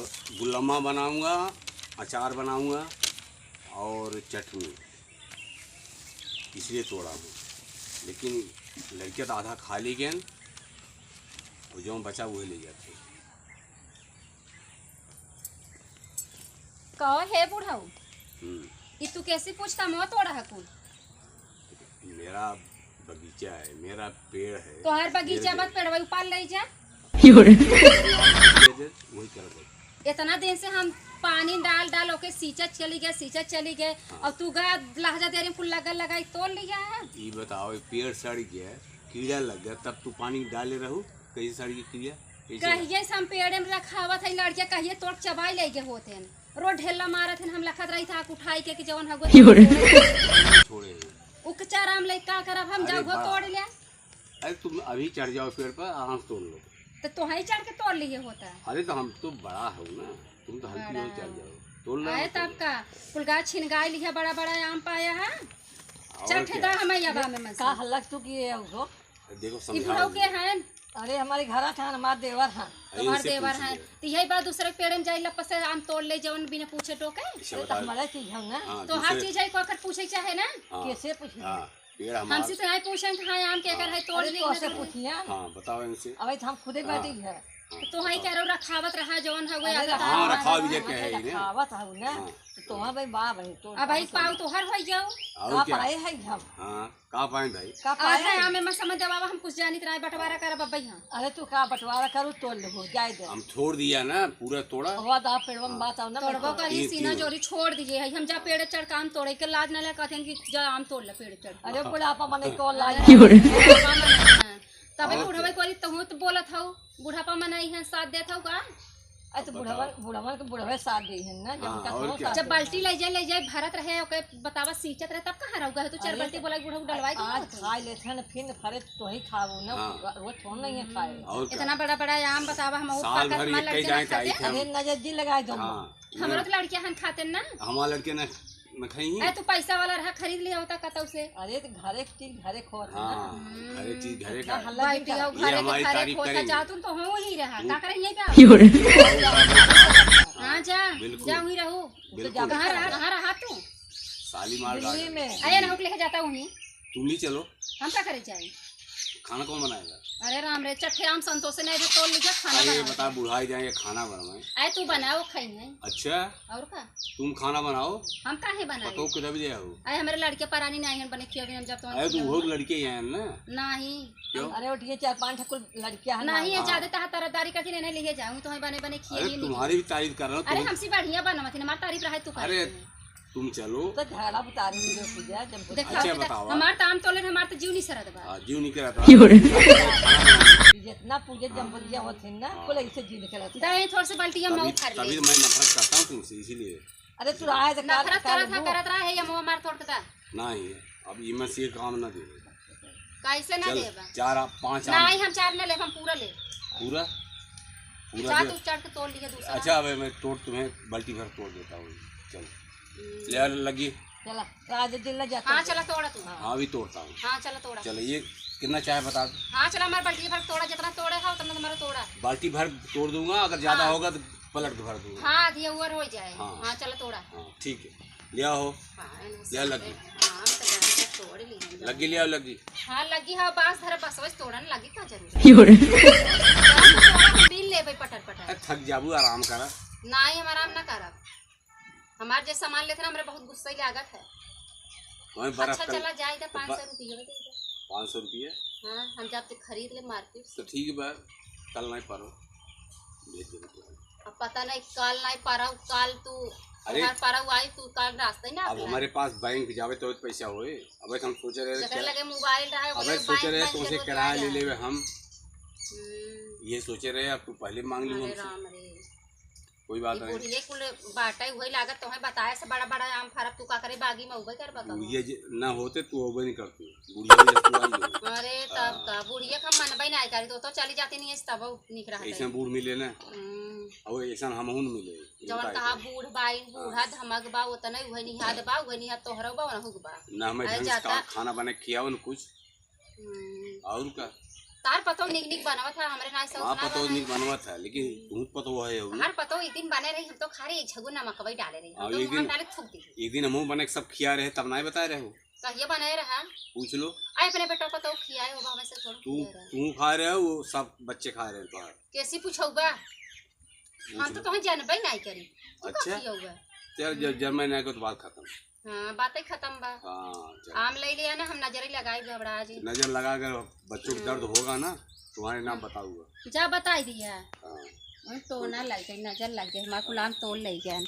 और गुलम्मा बनाऊंगा, अचार बनाऊंगा और चटनी, इसलिए तोड़ा हूँ। लेकिन लड़कियाँ तो आधा खा ली गए और जो बचा वही ले जाते। कहो हे बुढ़ाऊ, ये तू कैसे पूछता मैं तोड़ा है कुल? मेरा बगीचा है, मेरा पेड़ है। तो हर बगीचा मत पेड़ वही पाल ले जा। वही कर। इतना दिन से हम पानी डाल डाल ओके सींचा चली गए हाँ। और तू गा लहजा देरी फुल लगाई तोड़ लिया है। ये बताओ, पेड़ सड़ गया, कीड़ा लग गया, तब तू पानी डाले रहू, कैसे सड़ गया कीड़ा? कहिए हम पेड़ में रखावत है लड़किया, कहिए तोड़ चबाई ले गए होते हैं, रोड ढेला मारत हैं, हम लखत रही था उठाई के जवन हगो छोड़े उपचार हम ले का करब, हम जाओ तोड़ ले। अरे तुम अभी चढ़ जाओ पेड़ पर, आराम से तोड़ लो। तो ही चढ़ के तोड़ लिए होता है। अरे तो हम तो बड़ा हो ना, तुम तो हल्की हो, चढ़ जाओ तोड़ लो। आए तब का फुलगा छिनगाई लिया, बड़ा बड़ा आम पाया है। चढ़े दा हम यबा में का हल्ला तू किए हो? देखो ई बुढ़ऊ के हैं। अरे हमारे घर था, हमारे देवर हैं। तुम्हारे देवर हैं तो यही बात, दूसरे पेड़ में जाइला पसे आम तोड़ ले जवन बिना पूछे टोके। तो हमारा चीज है ना, तो हर चीज है को कर पूछे चाहे ना, कैसे पूछिए? पेड़ हमसे तो है पूछे कि हाँ आम के अगर है तोड़ ले कैसे पूछिए? हाँ बताओ इनसे। अबे हम खुदे बैठी है तो ही कह रहा रखावत रहा जवन है वो हाँ रखा भी जगह है इन्हें। खावत है ना, तो तुम्हारा भाई बा भाई तो अब भाई पाऊ तो हर हो जाओ और क्या? पाए है हम। हाँ का पाए भाई? का पाए आधा आम में समझ दबावा हम कुछ जानित रहा बंटवारा कर बब्बई हां। अरे तू का बंटवारा करू तोड़ ले जाए दे। हम छोड़ दिया ना, पूरा तोड़ा। हुआ दा पेड़वा में बात आओ ना, तोड़बो करी सीना जोरी छोड़ दीजिए है, हम जा पेड़ चढ़ काम तोड़े के लाज न ले कहते कि जा आम तोड़ ले पेड़ चढ़। अरे बुढ़ापा मने को लाज तबे बुढ़ावा कोरी तो तो बोलत हूं बुढ़ापा मनाई है साथ देत हूं का। अरे तो बुढ़ावा के बुढ़ावे साथ दे है ना, जब बाल्टी ले जाए भरत रहे ओके बतावा सींचत रहे तब कहां रहूगा तू चार बाल्टी बोला बुढ़ऊ डलवाई आज खा लेते हैं फिर फरे तो ही खाओ ना, रोज थोड़ा नहीं है खाए। इतना बड़ा बड़ा आम बतावा हम साल भर ये कई जाए खाते। अरे नजर जी लगाए दो। हमरो तो लड़कियां हन खाते ना, हमारे लड़के ने न खाई। ए तू पैसा वाला रहा खरीद लिया होता कतौ से। अरे तो घरे की चीज घरे खोत है हाँ, घरे चीज घरे का। बैठी हो घरे हमारी के घरे तारीफ खोता करेंगे। जा तू तो हो ही रहा का करे यहीं पे। हां जा जा ही रहो बिल्कुल। कहां रहा तू? साली मार दिल्ली में। आया ना लेके जाता हूं ही, तुम ही चलो। हम क्या करे जाए? खाना कौन बनाएगा? अरे राम रे चट्टे राम संतोष ने जो तोड़ लीजिए खाना अरे बना। बता बुढ़ाई जाए खाना बनाए। आए तू बनाओ खाएंगे। अच्छा और का तुम खाना बनाओ, हम काहे बनाए? तो किधर भी जाओ? आए हमारे लड़के परानी नहीं है बने खिया हम जब तो अरे तू हो लड़के हैं ना? नहीं क्यों? अरे उठिए 4-5 ठकुल लड़कियां हैं नहीं है ज्यादा ता तरदारी करती नहीं ले जाऊं तो बने बने अरे खिया। तुम्हारी भी तारीफ कर रहा हूँ। अरे हमसे बढ़िया बनवा थी हमारी तारीफ रहा तू अरे तुम चलो तो झाड़ा बुतारी जो पूजा जब देखा अच्छा बताओ। हमार ताम तोले हमार तो जीव नहीं सरद बा। जीव निकल आता। जितना पूजा जम्बुरिया होते हैं ना कुल ऐसे जी निकल आते। दाएं थोड़ा सा बाल्टी हम तभी खा ले। तभी मैं नफरत करता हूँ तुमसे, इसीलिए। अरे तू आए तो नफरत करत रहा है ये मुंह मार तोड़ता नहीं अब ये मैं से काम ना दे। कैसे ना चल देबा? 4-5 नहीं हम चार न ले हम पूरा ले। पूरा पूरा चार दे। तू चढ़ के तोड़ लिया दूसरा। अच्छा अब मैं तोड़ तुम्हें बाल्टी भर तोड़ देता हूँ। चल ले यार लगी। चला आज दिन लग जाता। हाँ चला तोड़ा तू। हाँ भी तोड़ता हूँ। हाँ चला तोड़ा। चलो ये कितना चाय बता दो। हाँ चला हमारे बाल्टी भर तोड़ा जितना तोड़े है उतना तुम्हारा तोड़ा। बाल्टी भर तोड़ दूंगा, अगर ज्यादा होगा तो पलट के भर दूंगा। हाँ आधी ओवर हो जाए। हाँ। हाँ चला तोड़ा। हाँ ठीक है ले आओ। ले लगी हाँ तो तोड़ ली। लगी ले आओ लगी। हाँ लगी हाँ बांस धरा बस बस तोड़न लगी का जरूर। बिल ले भाई पटर पटर। थक जाबू आराम करा। नहीं हम आराम ना करब, हमारे जो सामान लेते ना हमारे बहुत गुस्सा ही लागत है। अच्छा चला जाए 500 रुपये 500 रुपये। हाँ हम जब तक खरीद ले मार्केट से। तो ठीक है बार कल नहीं पारो भेज देना। अब पता नहीं कल नहीं पारा कल तू अरे पारा आई तू कल रास्ते ही ना। अब हमारे पास बैंक जावे तो पैसा होए। अब हम सोच रहे लगे मोबाइल रहा है। अब सोच रहे तो उसे किराया ले लेवे हम। ये सोचे रहे अब तू पहले मांग ली हमसे। कोई बात नहीं। बुढ़िए कुल बाटा वही लागत तो है बताया से बड़ा बड़ा आम फरब तू का करे बागी में उबे कर बताओ। ये ना होते तू उबे नहीं करती बुढ़िया। अरे तब का बुढ़िया का मनबई नहीं करी तो चली जाती नहीं है तब निक रहा है। ऐसा बूढ़ मिले ना और ऐसा हमहू मिले जवन कहा बूढ़ बाई बूढ़ा धमक बा उतना वही निहाद बा वही निहाद तोहरा बा ना हुक बा ना हमें ढंग से खाना बना खियाओ न कुछ और का। तार पतो निक निक बनवा था हमरे ना सब हाँ पतो नहीं बनवा था लेकिन तू पतो है हमार पतो एक दिन बने रही हम तो खा रहे झगु नमक वही डाले रही हम एक तो हम डाले थूक दी एक दिन हम बने सब खिया रहे तब नहीं बता रहे हो कहिए बनाए रहा पूछ लो आए अपने बेटा पतो खियाए होगा हमें से थोड़ा तू खा रहे हो वो सब बच्चे खा रहे हैं तो कैसी पूछोगा हम तो तुम्हें जानबे नहीं करी अच्छा चल जब मैं नहीं को तो बात खत्म हाँ बातें खत्म बा हाँ आम ले लिया ना हम नजर ही लगाई घबरा जी नजर लगा कर बच्चों को दर्द होगा ना तुम्हारे नाम बताऊंगा जा बता दिया हाँ तो ना लग गई नजर लग गई हमारे गुलाम तोड़ ले गया